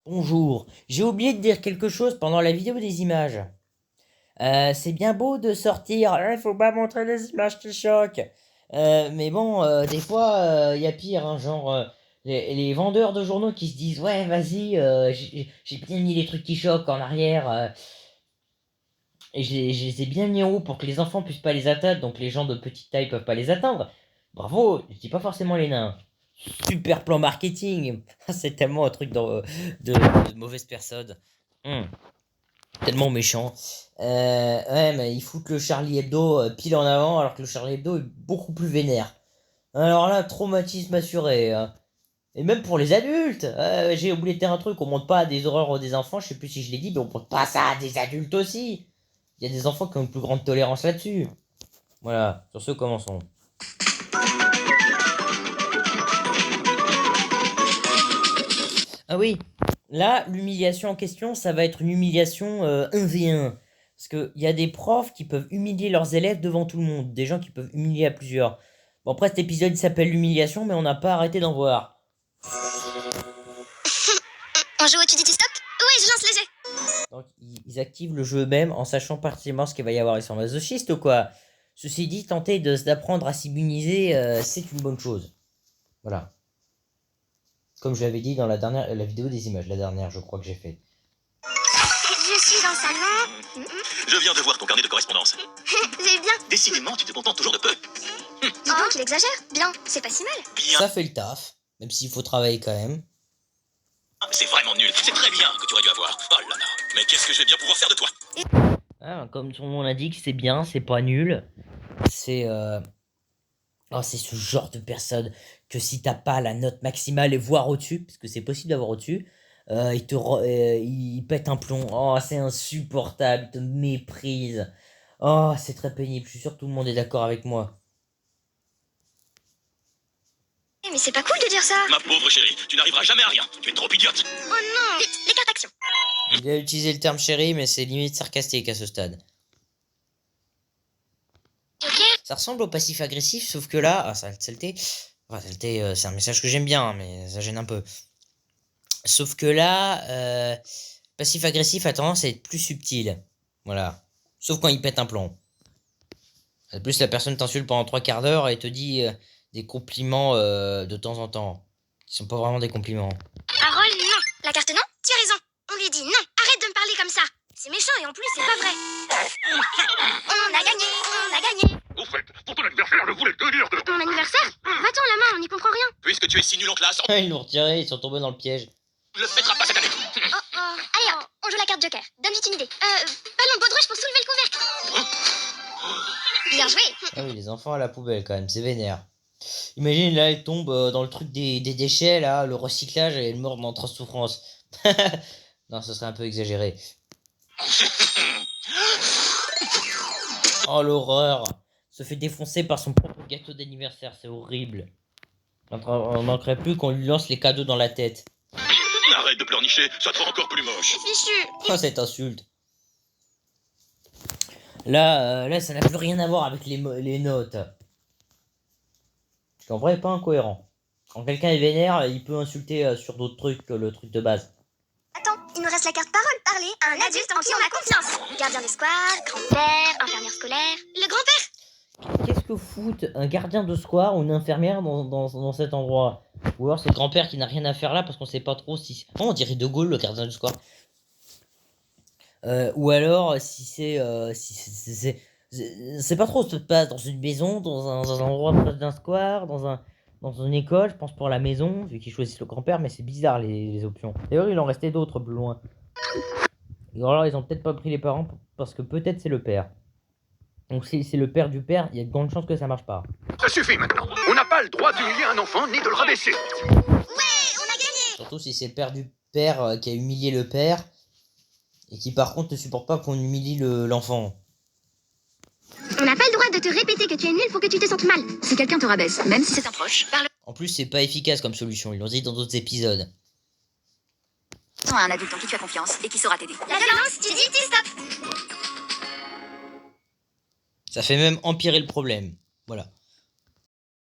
Bonjour, j'ai oublié de dire quelque chose pendant la vidéo des images. C'est bien beau de sortir, il faut pas montrer les images qui choquent. Mais bon, des fois, il y a pire, hein, genre les vendeurs de journaux qui se disent, ouais, vas-y, j'ai bien mis les trucs qui choquent en arrière, et je les ai bien mis en haut pour que les enfants puissent pas les atteindre, donc les gens de petite taille peuvent pas les atteindre. Bravo, je dis pas forcément les nains. Super plan marketing. C'est tellement un truc de mauvaise personne. Hmm, tellement méchant. Ouais, mais ils foutent le Charlie Hebdo pile en avant, alors que le Charlie Hebdo est beaucoup plus vénère. Alors là, traumatisme assuré, hein. Et même pour les adultes. J'ai oublié de dire un truc, on montre pas des horreurs des enfants, je sais plus si je l'ai dit, mais on montre pas ça à des adultes aussi. Il y a des enfants qui ont une plus grande tolérance là-dessus. Voilà, sur ce, commençons. Ah oui, là, l'humiliation en question, ça va être une humiliation 1v1. Parce qu'il y a des profs qui peuvent humilier leurs élèves devant tout le monde. Des gens qui peuvent humilier à plusieurs. Bon, après, cet épisode, il s'appelle l'humiliation, mais on n'a pas arrêté d'en voir. On joue au tu dis tu stop? Oui, je lance les jets. Donc, ils activent le jeu eux-mêmes en sachant partiellement ce qu'il va y avoir. Ils sont masochistes ou quoi? Ceci dit, tenter d'apprendre à s'immuniser, c'est une bonne chose. Voilà. Comme je l'avais dit dans la vidéo des images, la dernière, je crois que j'ai fait. Je suis dans le salon. Je viens de voir ton carnet de correspondance. J'ai bien. Décidément, tu te contentes toujours de peu. Dis donc, il exagère. Bien, c'est pas si mal. Bien. Ça fait le taf, même s'il faut travailler quand même. C'est vraiment nul. C'est très bien que tu aurais dû avoir. Oh là là. Mais qu'est-ce que je vais bien pouvoir faire de toi? Ah, comme son nom l'indique, c'est bien, c'est pas nul. C'est oh, c'est ce genre de personne que si t'as pas la note maximale et voire au-dessus, parce que c'est possible d'avoir au-dessus, il pète un plomb. Oh, c'est insupportable, il te méprise. Oh, c'est très pénible, je suis sûr que tout le monde est d'accord avec moi. Mais c'est pas cool de dire ça. Ma pauvre chérie, tu n'arriveras jamais à rien. Tu es trop idiote. Oh non. Vite, les cartes action. Il a utilisé le terme chéri, mais c'est limite sarcastique à ce stade. Ok. Ça ressemble au passif agressif, sauf que là, ah, saleté. Enfin, saleté, c'est un message que j'aime bien, hein, mais ça gêne un peu. Sauf que là, passif agressif a tendance à être plus subtil. Voilà. Sauf quand il pète un plomb. En plus, la personne t'insulte pendant 3 quarts d'heure et te dit des compliments de temps en temps. Qui sont pas vraiment des compliments. Parole, non. La carte non. Tu as raison. On lui dit non. Arrête de me parler comme ça. C'est méchant et en plus, c'est pas vrai. On a gagné. On a gagné. Au fait, pour ton anniversaire, je voulais te dire que... Mon anniversaire? Va-t'en la main, on n'y comprend rien. Puisque tu es si nul en classe, on Ils l'ont retiré, ils sont tombés dans le piège. ne le fêtera pas cette année. Oh oh. Allez hop, on joue la carte joker. Donne vite une idée. Ballon de baudruche pour soulever le couvercle. Bien joué. Ah oui, les enfants à la poubelle quand même, c'est vénère. Imagine là, elle tombe dans le truc des déchets, là, le recyclage, et elle meurt dans trop de souffrance. Non, ce serait un peu exagéré. Oh l'horreur! Se fait défoncer par son propre gâteau d'anniversaire, c'est horrible. On manquerait plus qu'on lui lance les cadeaux dans la tête. Arrête de pleurnicher, ça te rend encore plus moche. Fichu. Oh, cette insulte! Là, ça n'a plus rien à voir avec les notes. Parce qu'en vrai, il est pas incohérent. Quand quelqu'un est vénère, il peut insulter sur d'autres trucs que le truc de base. Attends, il nous reste la carte parole. Parler à un adulte en qui on a confiance. Gardien de square, grand-père, infirmière scolaire. Le grand-père. Qu'est-ce que fout un gardien de square ou une infirmière dans cet endroit? Ou alors c'est le grand-père qui n'a rien à faire là parce qu'on sait pas trop si... Oh, on dirait De Gaulle, le gardien du square. Ou alors si c'est... c'est pas trop, ça se passe dans une maison, dans un endroit proche d'un square, dans une école, je pense pour la maison, vu qu'ils choisissent le grand-père, mais c'est bizarre les options. D'ailleurs, il en restait d'autres plus loin. Et alors, ils ont peut-être pas pris les parents parce que peut-être c'est le père. Donc si c'est le père du père, il y a de grandes chances que ça marche pas. Ça suffit maintenant. On n'a pas le droit d'humilier un enfant ni de le rabaisser. Ouais, on a gagné. Surtout si c'est le père du père qui a humilié le père et qui par contre ne supporte pas qu'on humilie l'enfant. On n'a pas le droit de te répéter que tu es nul pour que tu te sentes mal. Si quelqu'un te rabaisse, même si c'est un proche, parle En plus, c'est pas efficace comme solution, ils l'ont dit dans d'autres épisodes. à un adulte en qui tu as confiance et qui saura t'aider. La violence, tu dis tu stop. Ça fait même empirer le problème. Voilà.